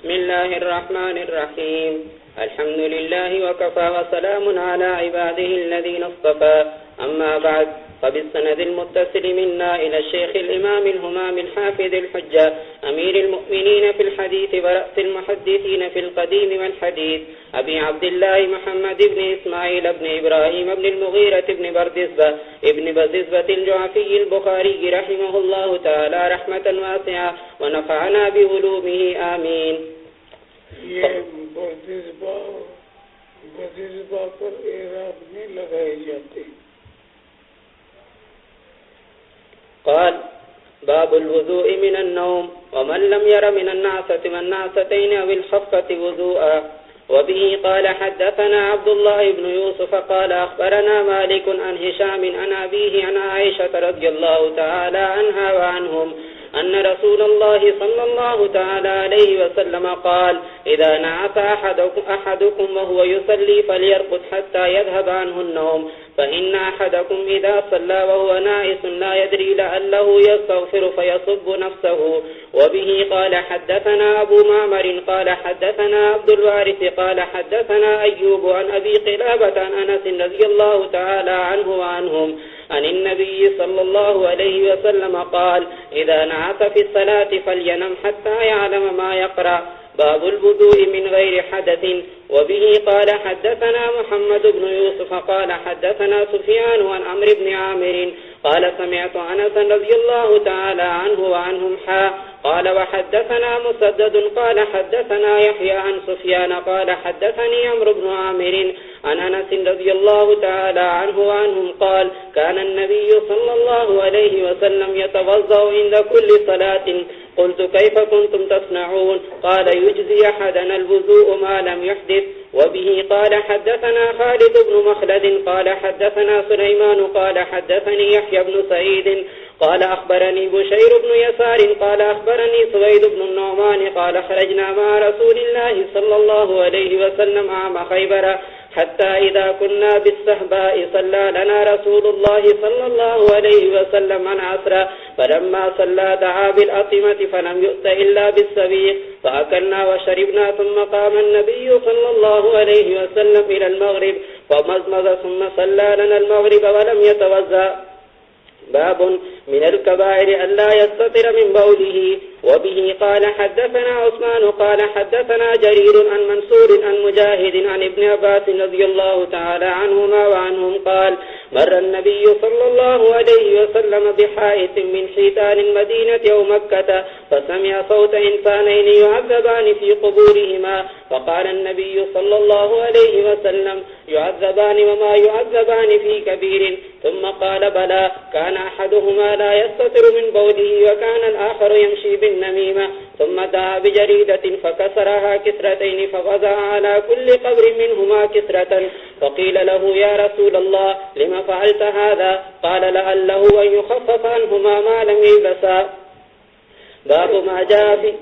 بسم الله الرحمن الرحيم. الحمد لله وكفى وسلام على عباده الذين اصطفى. أما بعد، فبالسند المتصل منا إلى الشيخ الإمام الهمام الحافظ الحجة أمير المؤمنين في الحديث ورأس المحدثين في القديم والحديث أبي عبد الله محمد بن إسماعيل بن إبراهيم بن المغيرة بن بردزبة ابن بردزبة الجعفي البخاري رحمه الله تعالى رحمة واسعة ونفعنا بعلومه آمين. ये बर्दिज़बा पर एराब नहीं लगाए जाते. قال: باب الوضوء من النوم، ومن لم ير من النعسة والنعستين أو الخفة وضوءا. وبه قال حدثنا عبد الله بن يوسف قال أخبرنا مالك عن هشام عن أبيه عن عائشة رضي الله تعالى عنها وعنهم أن رسول الله صلى الله تعالى عليه وسلم قال: إذا نعس أحدكم وهو يصلي فليرقد حتى يذهب عنه النوم، فإن أحدكم إذا صلى وهو ناعس لا يدري لعله يستغفر فيصب نفسه. وبه قال حدثنا أبو معمر قال حدثنا عبد الوارث قال حدثنا أيوب عن أبي قلابة عن أنس رضي الله تعالى عنه وعنهم عن النبي صلى الله عليه وسلم قال: إذا نعس في الصلاة فلينم حتى يعلم ما يقرأ. باب الوضوء من غير حدث. وبه قال حدثنا محمد بن يوسف قال حدثنا سفيان عن عمرو بن عامر قال سمعت أنس رضي الله تعالى عنه وعنهم قال وحدثنا مسدد قال حدثنا يحيى عن سفيان قال حدثني عمرو بن عامر عن أنس رضي الله تعالى عنه وعنهم قال: كان النبي صلى الله عليه وسلم يتوضأ عند كل صلاة. قلت: كيف كنتم تصنعون؟ قال: يجزي أحدنا الوضوء ما لم يحدث. وبه قال حدثنا خالد بن مخلد قال حدثنا سليمان قال حدثني يحيى بن سعيد قال أخبرني بشير بن يسار قال أخبرني سويد بن النعمان قال: خرجنا مع رسول الله صلى الله عليه وسلم عام خيبر حتى إذا كنا بالصهباء صلى لنا رسول الله صلى الله عليه وسلم العصر، فلما صلى دعا بالأطعمة فلم يؤت إلا بالسبيق، فأكلنا وشربنا ثم قام النبي صلى الله عليه وسلم إلى المغرب فمزمز ثم صلى لنا المغرب ولم يتوضأ. باب من الكبائر ألا يستتر من بوله. وبه قال حدثنا عثمان قال حدثنا جرير عن منصور عن مجاهد عن ابن عباس رضي الله تعالى عنهما وعنهم قال: مر النبي صلى الله عليه وسلم بحائط من حيتان المدينة أو مكة فسمع صوت إنسانين يعذبان في قبورهما، فقال النبي صلى الله عليه وسلم: يعذبان وما يعذبان في كبير. ثم قال: بلى، كان أحدهما لا يستتر من بوله وكان الآخر يمشي بالنميمة. ثم دعا بجريدة فكسرها كسرتين فوضع على كل قبر منهما كسرة، فقيل له: يا رسول الله، لم فعلت هذا؟ قال: لعله أن يخفف عنهما ما لم يلبسا. باب ما جاء في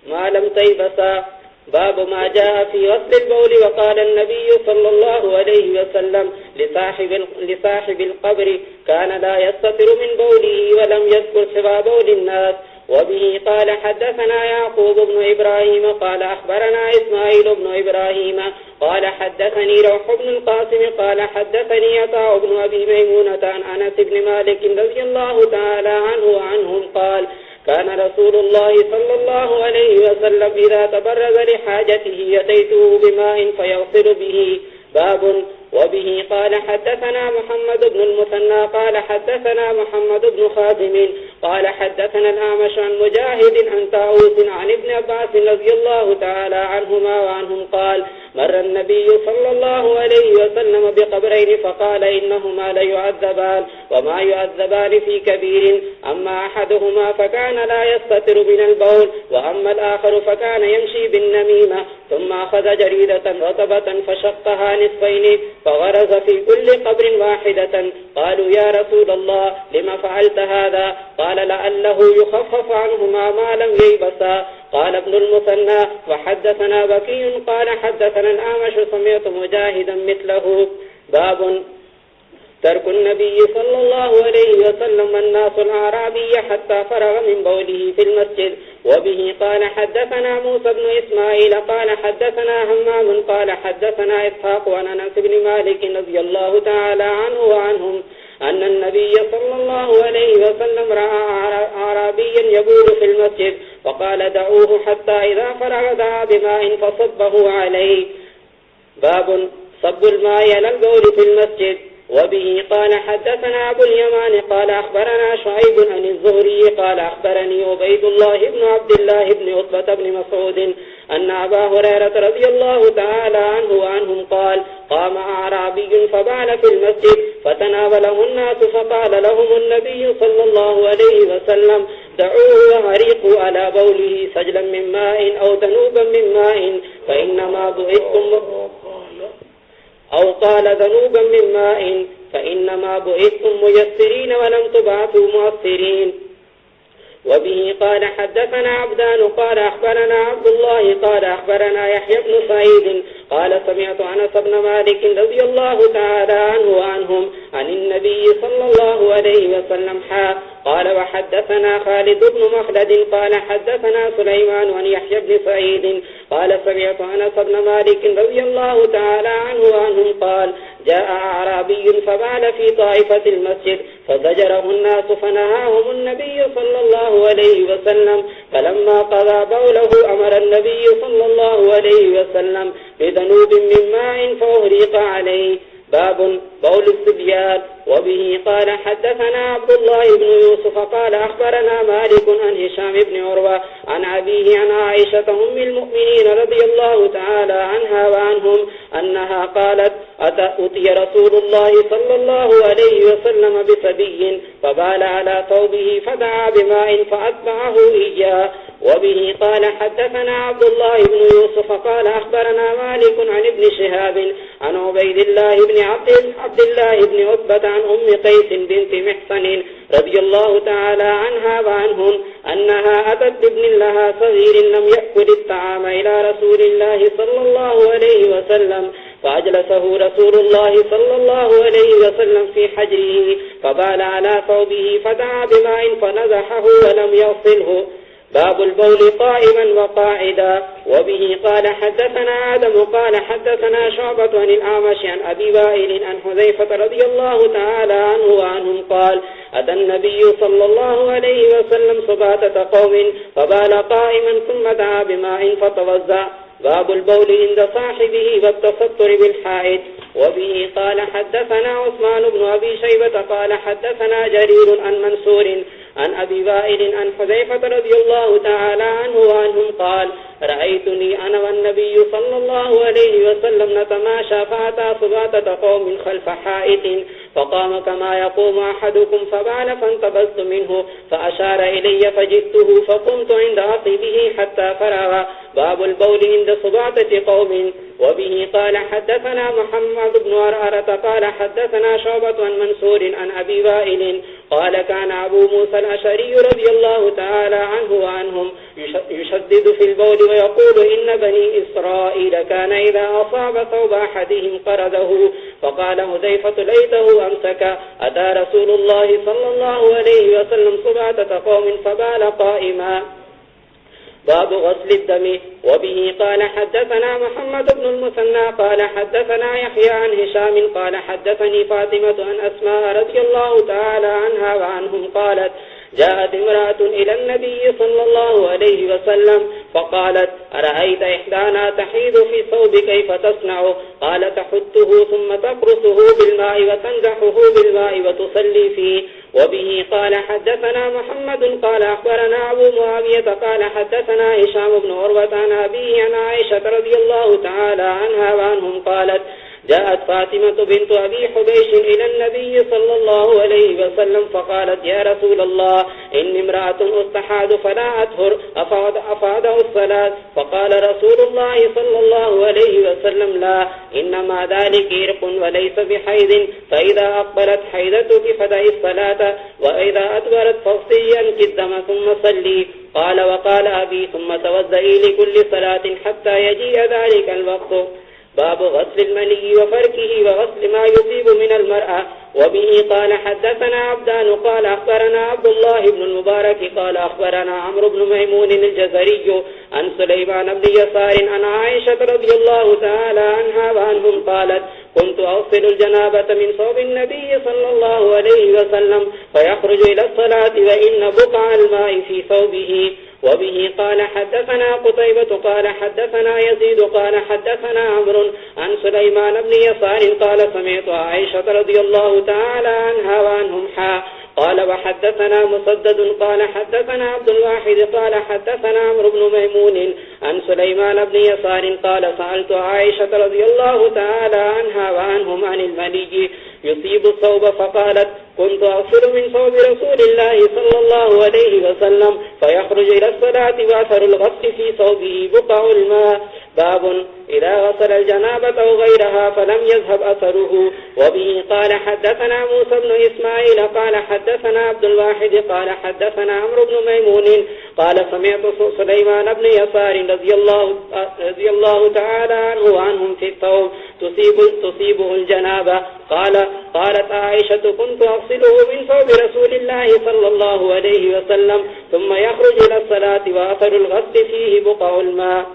ما لم تيبسا. باب ما جاء في غسل البول. وقال النبي صلى الله عليه وسلم لصاحب القبر: كان لا يستتر من بوله ولم يذكر سوى بول الناس. وبه قال حدثنا يعقوب بن إبراهيم قال أخبرنا إسماعيل بن إبراهيم قال حدثني روح بن القاسم قال حدثني عطاء بن أبي ميمونة عن أنس بن مالك رضي الله تعالى عنه وعنهم قال: كان رسول الله صلى الله عليه وسلم إذا تبرز لحاجته أتيته بماء فيغسل به. باب. وبه قال حدثنا محمد بن المثنى قال حدثنا محمد بن خازم قال حدثنا الأعمش عن مجاهد عن طاووس عن ابن عباس رضي الله تعالى عنهما وعنهم قال: مر النبي صلى الله عليه وسلم بقبرين فقال: إنهما ليعذبان وما يعذبان في كبير، أما أحدهما فكان لا يستتر من البول وأما الآخر فكان يمشي بالنميمة. ثم أخذ جريدة رطبة فشقها نصفين فغرز في كل قبر واحدة. قالوا: يا رسول الله، لما فعلت هذا؟ قال: لعله يخفف عنهما ما لم ييبسا. قال ابن المثنى: وحدثنا بكي قال حدثنا الأعمش سمعت مجاهدا مثله. باب. ترك النبي صلى الله عليه وسلم الناس الأعرابي حتى فرغ من بوله في المسجد. وبه قال حدثنا موسى بن إسماعيل قال حدثنا همام قال حدثنا إسحاق عن أنس بن مالك رضي الله تعالى عنه وعنهم أن النبي صلى الله عليه وسلم رأى أعرابيا يبول في المسجد فقال دعوه حتى إذا فرغ دعا بماء فصبه عليه. باب صب الماء على البول في المسجد. وبه قال حدثنا أبو اليمان قال أخبرنا شعيب عن الزهري قال أخبرني عبيد الله بن عبد الله بن عتبة بن مسعود أن أبا هريرة رضي الله تعالى عنه وعنهم قال قام أعرابي فبال في المسجد فتناوله الناس فقال لهم النبي صلى الله عليه وسلم دعوه وهريقوا على بوله سجلا من ماء أو ذنوبا من ماء فإنما بعثتم أو قال ذنوبا من ماء فإنما بعثتم ميسرين ولم تبعثوا مؤثرين. وبه قال حدثنا عبدان قال أخبرنا عبد الله قال أخبرنا يحيى بن سعيد قال سمعت أنس بن مالك رضي الله تعالى عنه وعنهم عن النبي صلى الله عليه وسلم قال وحدثنا خالد بن مخلد قال حدثنا سليمان عن يحيى بن سعيد قال سمعت أنس بن مالك رضي الله تعالى عنه وعنهم قال جاء أعرابي فبال في طائفة المسجد فزجره الناس فنهاهم النبي صلى الله عليه وسلم فلما قضى بوله أمر النبي صلى الله عليه وسلم بذنوب من ماء فأهريق عليه. باب بول الصبيان. وبه قال حدثنا عبد الله بن يوسف قال أخبرنا مالك عن هشام بن عروة عن أبيه عن عائشة أم المؤمنين رضي الله تعالى عنها وعنهم أنها قالت أتي رسول الله صلى الله عليه وسلم بصبي فبال على ثوبه فدعا بماء فأتبعه إياه. وبه قال حدثنا عبد الله بن يوسف قال أخبرنا مالك عن ابن شهاب عن عبيد الله بن عبد الله بن عتبة عن أم قيس بنت محصن رضي الله تعالى عنها وعنهم أنها أتت بابن لها صغير لم يأكل الطعام إلى رسول الله صلى الله عليه وسلم فأجلسه رسول الله صلى الله عليه وسلم في حجره فبال على ثوبه فدعا بماء فنزحه ولم يغسله. باب البول قائما وقاعدا. وبه قال حدثنا آدم قال حدثنا شعبة عن الأعمش عن أبي وائل عن حذيفة رضي الله تعالى عنه وعنهم قال أتى النبي صلى الله عليه وسلم سباتة قوم فبال قائما ثم دعا بماء فتوضأ. باب البول عند صاحبه والتستر بالحائط. وبه قال حدثنا عثمان بن أبي شيبة قال حدثنا جرير عن منصور عن أبي وائل عن حذيفة رضي الله تعالى عنه وعنهم قال رأيتني أنا والنبي صلى الله عليه وسلم نتماشى فأتى سباتة قوم خلف حائط فقام كما يقوم أحدكم فبال فانتبذت منه فأشار إلي فجئته فقمت عند عقبه حتى فرغ. باب البول عند سباتة قوم. وبه قال حدثنا محمد بن عرعرة قال حدثنا شعبة عن منصور عن أبي وائل قال كان أبو موسى الأشعري رضي الله تعالى عنه وعنهم يشدد في البول ويقول إن بني إسرائيل كان إذا أصاب ثوب أحدهم قرده فقال حذيفة ليته أمسك. أتى رسول الله صلى الله عليه وسلم سباتة قوم فبال قائما. باب غسل الدم. وبه قال حدثنا محمد بن المثنى قال حدثنا يحيى عن هشام قال حدثني فاطمة عن أسماء رضي الله تعالى عنها وعنهم قالت جاءت امرأة إلى النبي صلى الله عليه وسلم فقالت أرأيت إحدانا تحيض في ثوب كيف تصنع؟ قال تحته ثم تقرصه بالماء وتنزحه بالماء وتصلي فيه. وبه قال حدثنا محمد قال أخبرنا أبو معاوية قال حدثنا هشام بن عروة عن أبيه عن عائشة رضي الله تعالى عنها وعنهم قالت جاءت فاطمة بنت أبي حبيش إلى النبي صلى الله عليه وسلم فقالت يا رسول الله إني امرأة أستحاض فلا أطهر أفأدع الصلاة؟ فقال رسول الله صلى الله عليه وسلم لا، إنما ذلك إرق وليس بحيض، فإذا أقبلت حيضتك فدعي الصلاة، وإذا أدبرت فاغسلي عنك الدم ثم صلي. قال وقال أبي ثم توضئي لكل صلاة حتى يجيء ذلك الوقت. باب غسل المني وفركه وغسل ما يصيب من المرأة. وبه قال حدثنا عبدان قال أخبرنا عبد الله بن المبارك قال أخبرنا عمرو بن ميمون الجزري عن سليمان بن يسار عن عائشة رضي الله تعالى عنها وعنهم قالت كنت أغسل الجنابة من ثوب النبي صلى الله عليه وسلم فيخرج إلى الصلاة وإن بقع الماء في ثوبه. وبه قال حدثنا قتيبة قال حدثنا يزيد قال حدثنا عمرو عن سليمان بن يسار قال سمعت عائشة رضي الله تعالى عنها وعنهم قال وحدثنا مسدد قال حدثنا عبد الواحد قال حدثنا عمرو بن ميمون عن سليمان بن يسار قال سألت عائشة رضي الله تعالى عنها وعنهم عن المني يصيب الثوب فقالت كنت أغسل من ثوب رسول الله صلى الله عليه وسلم فيخرج إلى الصلاة وأثر الغسل في ثوبه بقع الماء. باب إذا غسل الجنابة أو غيرها فلم يذهب أثره. وبه قال حدثنا موسى بن إسماعيل قال حدثنا عبد الواحد قال حدثنا عمرو بن ميمون قال سمعت سليمان بن يسار رضي الله تعالى عنه وعنهم في الثوب تصيبه الجنابة قالت عائشة كنت أغسله من ثوب رسول الله صلى الله عليه وسلم ثم يخرج إلى الصلاة وأثر الغسل فيه بقع الماء.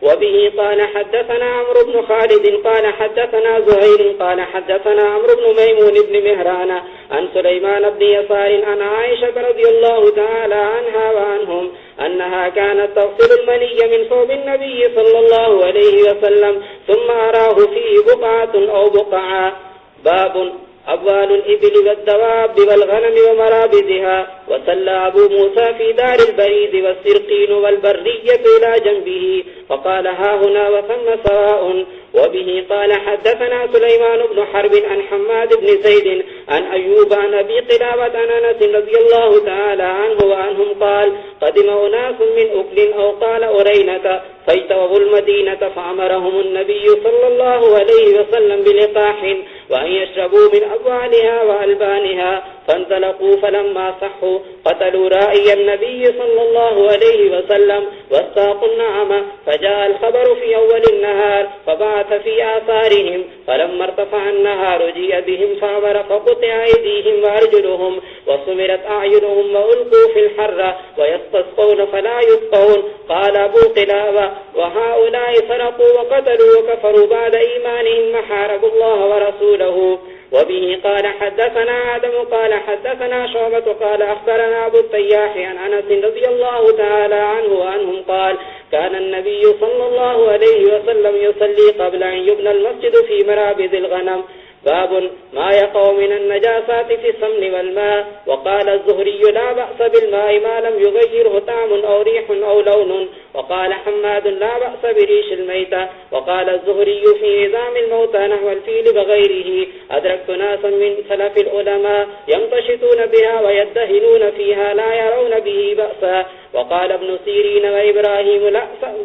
وبه قال حدثنا عمرو بن خالد قال حدثنا زهير قال حدثنا عمرو بن ميمون بن مهران عن سليمان بن يسار عن عائشة رضي الله تعالى عنها وعنهم أنها كانت تغسل المني من ثوب النبي صلى الله عليه وسلم ثم أراه فيه بقعة أو بقعا. باب أبوال الإبل والدواب والغنم ومرابدها. وصلى أبو موسى في دار البريد والسرقين والبرية إلى جنبه فقال ها هنا وثم سواء. وبه قال حدثنا سليمان بن حرب عن حماد بن زيد عن أيوب عن أبي قلابة عن أنس رضي الله تعالى عنه وعنهم قال قدم أناس من أكل أو قال أرينة فاجتووا المدينة فأمرهم النبي صلى الله عليه وسلم بلقاح وأن يشربوا من أبوالها وألبانها فانطلقوا فلما صحوا قتلوا رائي النبي صلى الله عليه وسلم واستاقوا النعمة فجاء الخبر في أول النهار فبعث في آثارهم فلما ارتفع النهار جيء بهم فأمر فقطع أيديهم وأرجلهم وسمرت أعينهم وألقوا في الحر ويستسقون فلا يسقون. قال أبو قلابة وهؤلاء سرقوا وقتلوا وكفروا بعد إيمانهم محاربوا الله ورسوله. وبه قال حدثنا آدم قال حدثنا شعبة قال أخبرنا أبو التياح عن أنس رضي الله تعالى عنه وعنهم قال كان النبي صلى الله عليه وسلم يصلي قبل أن يبنى المسجد في مرابد الغنم. باب ما يقع من النجاسات في السمن والماء. وقال الزهري لا بأس بالماء ما لم يغيره طعم أو ريح أو لون. وقال حماد لا بأس بريش الميتة. وقال الزهري في عظام الموتى نحو الفيل بغيره أدركت ناسا من سلف العلماء يمتشطون بها ويدهنون فيها لا يرون به بأسا. وقال ابن سيرين وإبراهيم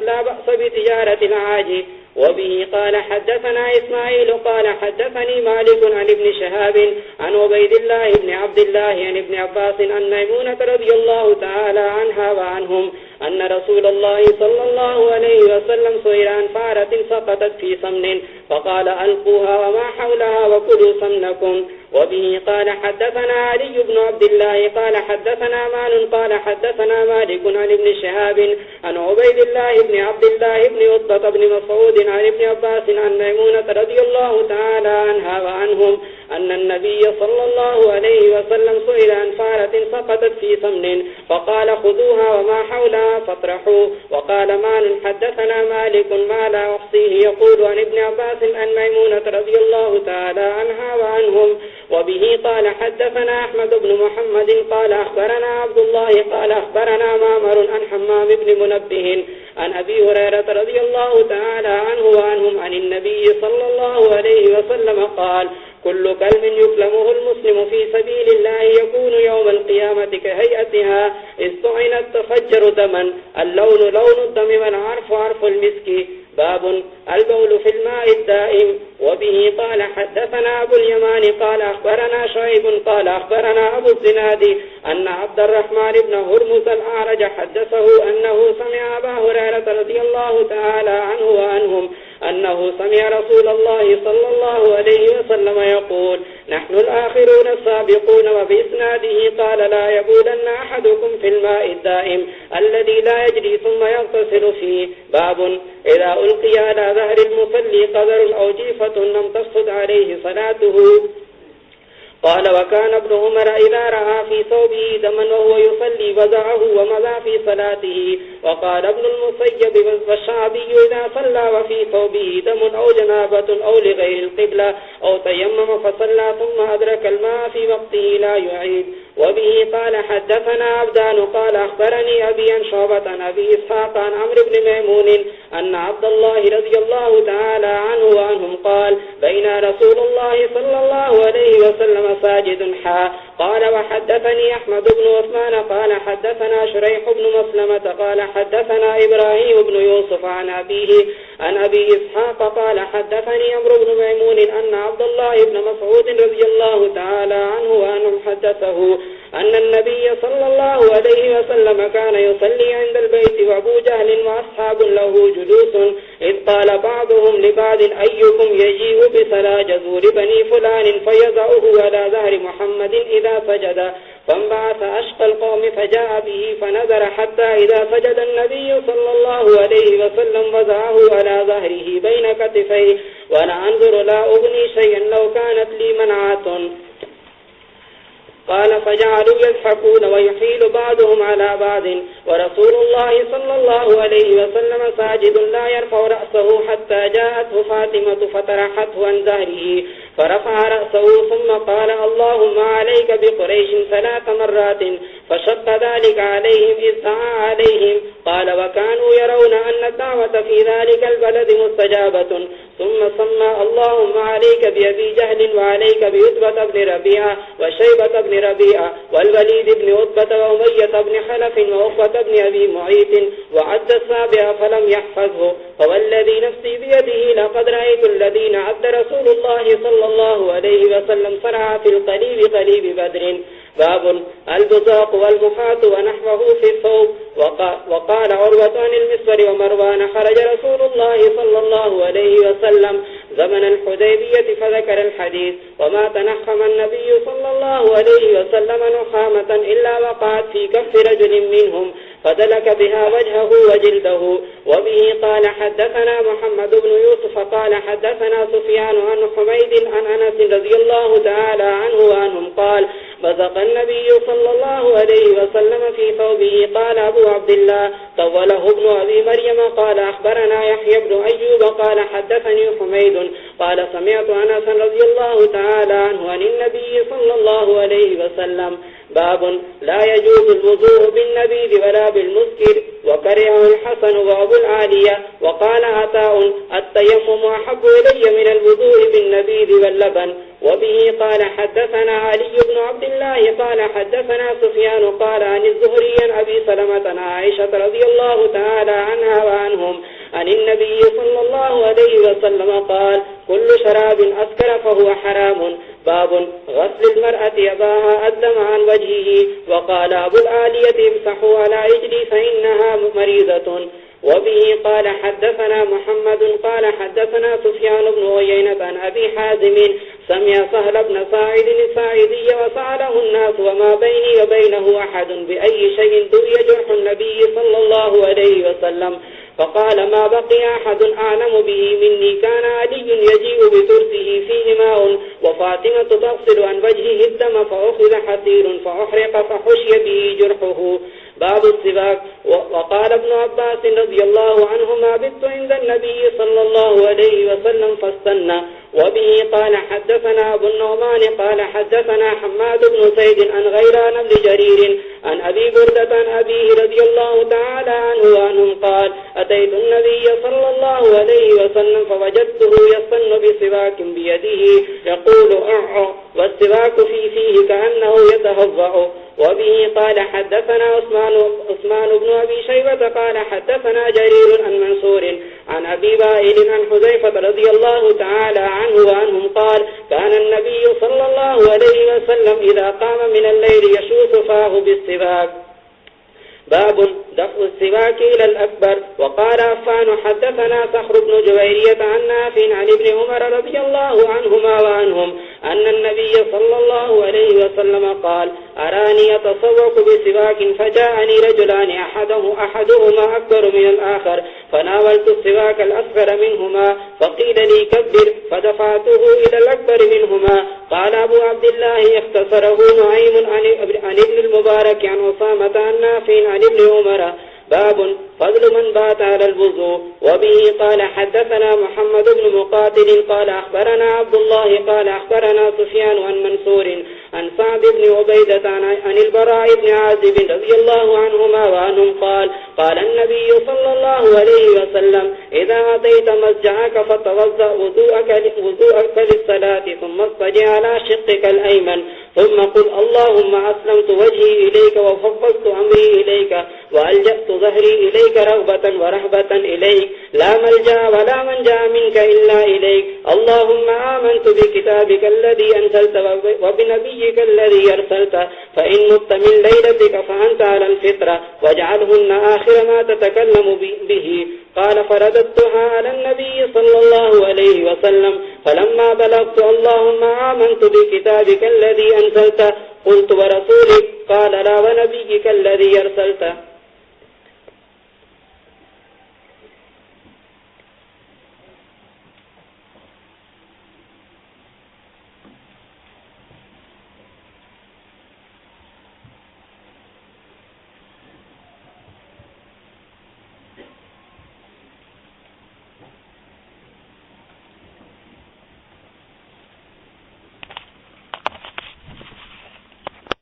لا بأس بتجارة العاجي. وبه قال حدثنا إسماعيل قال حدثني مالك عن ابن شهاب عن عبيد الله بن عبد الله عن ابن عباس عن ميمونة رضي الله تعالى عنها وعنهم أن رسول الله صلى الله عليه وسلم سئل عن فارة سقطت في سمن فقال ألقوها وما حولها وكلوا سمنكم. وبه قال حدثنا علي بن عبد الله قال حدثنا مان قال حدثنا مالك عن ابن شهاب عن عبيد الله بن عبد الله بن عتبة بن مسعود عن ابن عباس عن ميمونة رضي الله تعالى عنها وعنهم أن النبي صلى الله عليه وسلم سئل عن فارة سقطت في سمن فقال خذوها وما حولها فاطرحوا. وقال مان حدثنا مالك ما لا أحصيه يقول عن ابن عباس عن ميمونة رضي الله تعالى عنها وعنهم. وبه قال حدثنا أحمد بن محمد قال أخبرنا عبد الله قال أخبرنا معمر عن حمام بن منبه عن أبي هريرة رضي الله تعالى عنه وعنهم عن النبي صلى الله عليه وسلم قال كل كلب يكلمه المسلم في سبيل الله يكون يوم القيامة كهيئتها استعنت تفجر دما اللون لون الدم والعرف عرف المسك. باب البول في الماء الدائم. وبه قال حدثنا أبو اليمان قال أخبرنا شعيب قال أخبرنا أبو الزناد أن عبد الرحمن بن هرمز الأعرج حدثه أنه سمع أبا هريرة رضي الله تعالى عنه وعنهم أنه سمع رسول الله صلى الله عليه وسلم يقول: نحن الآخرون السابقون. وبإسناده قال: لا يبولن أحدكم في الماء الدائم الذي لا يجري ثم يغتسل فيه. باب: إذا ألقي على ظهر المصلي قدر أو جيفة لم تفسد عليه صلاته. قال: وكان ابن عمر إذا رأى في ثوبه دما وهو يصلي وزعه ومضى في صلاته. وقال ابن المسيب والشعبي: إذا صلى وفي ثوبه دم أو جنابة أو لغير القبلة أو تيمم فصلى ثم أدرك الماء في وقته لا يعيد. وبه قال: حدثنا عبدان قال: أخبرني أبي عن شعبة عن أبي إسحاق عن عمرو بن ميمون أن عبد الله رضي الله تعالى عنه وعنهم قال: بين رسول الله صلى الله عليه وسلم ساجد قال: وحدثني أحمد بن عثمان قال: حدثنا شريح بن مسلمة قال: حدثنا إبراهيم بن يوسف عن أبيه عن أبي إسحاق قال: حدثني عمرو بن ميمون أن عبد الله بن مسعود رضي الله تعالى عنه وعنهم حدثه أن النبي صلى الله عليه وسلم كان يصلي عند البيت وأبو جهل وأصحاب له جلوس، إذ قال بعضهم لبعض: أيكم يجيء بصلاة جزور بني فلان فيضعه على ظهر محمد إذا سجد؟ فانبعث أشقى القوم فجاء به فنظر حتى إذا سجد النبي صلى الله عليه وسلم وضعه على ظهره بين كتفيه، وأنا أنظر لا أغني شيئا لو كانت لي منعة. قال: فجعلوا يضحكون ويحيل بعضهم على بعض ورسول الله صلى الله عليه وسلم ساجد لا يرفع رأسه حتى جاءته فاطمة فطرحته عن ظهره فرفع رأسه ثم قال: اللهم عليك بقريش 3 مرات، فشق ذلك عليهم إذ دعا عليهم. قال: وكانوا يرون أن الدعوة في ذلك البلد مستجابة. ثم سمى: اللهم عليك بأبي جهل وعليك بعتبة بن ربيعة وشيبة بن ربيعة والوليد بن عتبة وأمية بن خلف وعقبة بن أبي معيط، وعد السابع فلم يحفظه. فوالذي نفسي بيده لقد رأيت الذين عد رسول الله صلى الله عليه وسلم صرع في القليب قليب بدر. باب: البزاق والمحاط ونحوه في الثوب. وقال عروة عن المسور ومروان: خرج رسول الله صلى الله عليه وسلم زمن الحديبية فذكر الحديث: وما تنخم النبي صلى الله عليه وسلم نخامة إلا وقعت في كف رجل منهم فدلك بها وجهه وجلده. وبه قال: حدثنا محمد بن يوسف قال: حدثنا سفيان عن حميد عن أنس رضي الله تعالى عنه وعنهم قال: بزق النبي صلى الله عليه وسلم في ثوبه. قال أبو عبد الله: طوله ابن أبي مريم. قال: أخبرنا يحيى بن أيوب قال: حدثني حميد قال: سمعت أنس رضي الله تعالى عنه عن النبي صلى الله عليه وسلم. باب: لا يجوز الوضوء بالنبيذ ولا بالمسكر، وكرهه الحسن وأبو العالية. وقال عطاء: التيمم أحب إلي من الوضوء بالنبيذ واللبن. وبه قال: حدثنا علي بن عبد الله قال: حدثنا سفيان قال: عن الزهري عن أبي سلمة عن عائشة رضي الله تعالى عنها وعنهم عن النبي صلى الله عليه وسلم قال: كل شراب أسكر فهو حرام. باب: غسل المرأة يضاها الدم عن وجهه. وقال أبو العالية: امسحوا على رجلي فإنها مريضة. وبه قال: حدثنا محمد قال: حدثنا سفيان بن عيينة عن أبي حازم سمع سهل بن ساعد الساعدي وسأله الناس: وما بيني وبينه أحد بأي شيء دوي جرح النبي صلى الله عليه وسلم؟ فقال: ما بقي أحد أعلم به مني. كان علي يجيء بترسه فيه ماء وفاطمة تغسل عن وجهه الدم فأخذ حسير فأحرق فحشي به جرحه. باب السواك. وقال ابن عباس رضي الله عنهما: بت عند النبي صلى الله عليه وسلم فاستنى. وبه قال: حدثنا أبو النعمان قال: حدثنا حماد بن زيد عن غيران بن جرير عن أبي بردة عن أبيه رضي الله تعالى عنه وعنهم قال: أتيت النبي صلى الله عليه وسلم فوجدته يستن بسواك بيده يقول: أعع، والسواك في فيه كأنه يتهوأ. وبه قال: حدثنا عثمان بن أبي شيبة قال: حدثنا جرير عن منصور عن أبي وائل عن حذيفة رضي الله تعالى عنه وعنهم قال: كان النبي صلى الله عليه وسلم إذا قام من الليل يشوف فاه بالسواك. باب: دفع السواك إلى الأكبر. وقال عفان حدثنا صخر بن جويرية عن نافع عن ابن عمر رضي الله عنهما وعنهم أن النبي صلى الله عليه وسلم قال أراني أتسوق بسواك فجاءني رجلان أحدهما أكبر من الآخر فناولت السواك الأصغر منهما فقيل لي كبر فدفعته إلى الأكبر منهما. قال أبو عبد الله اختصره نعيم عن ابن المبارك عن أسامة عن نافع عن ابن عمر. باب فضل من بات على الوضوء. وبه قال حدثنا محمد بن مقاتل قال أخبرنا عبد الله قال أخبرنا سفيان عن منصور عن سعد بن عبيدة عن البراء بن عازب رضي الله عنهما وعنهم قال قال النبي صلى الله عليه وسلم إذا أتيت مسجعك فتوضأ وضوءك للصلاة ثم اضطجع على شقك الأيمن ثم قل اللهم أسلمت وجهي إليك وفوضت أمري إليك وألجأت ظهري إليك رغبة ورهبة إليك لا ملجأ ولا منجأ منك إلا إليك. اللهم آمنت بكتابك الذي أنزلت وبنبيك الذي أرسلت فإن مت من ليلتك فأنت على الفطرة واجعلهن آخر ما تتكلم به. قال فرددتها على النبي صلى الله عليه وسلم فلما بلغت اللهم آمنت بكتابك الذي أنزلت قلت ورسولك قال لا ونبيك الذي أرسلت.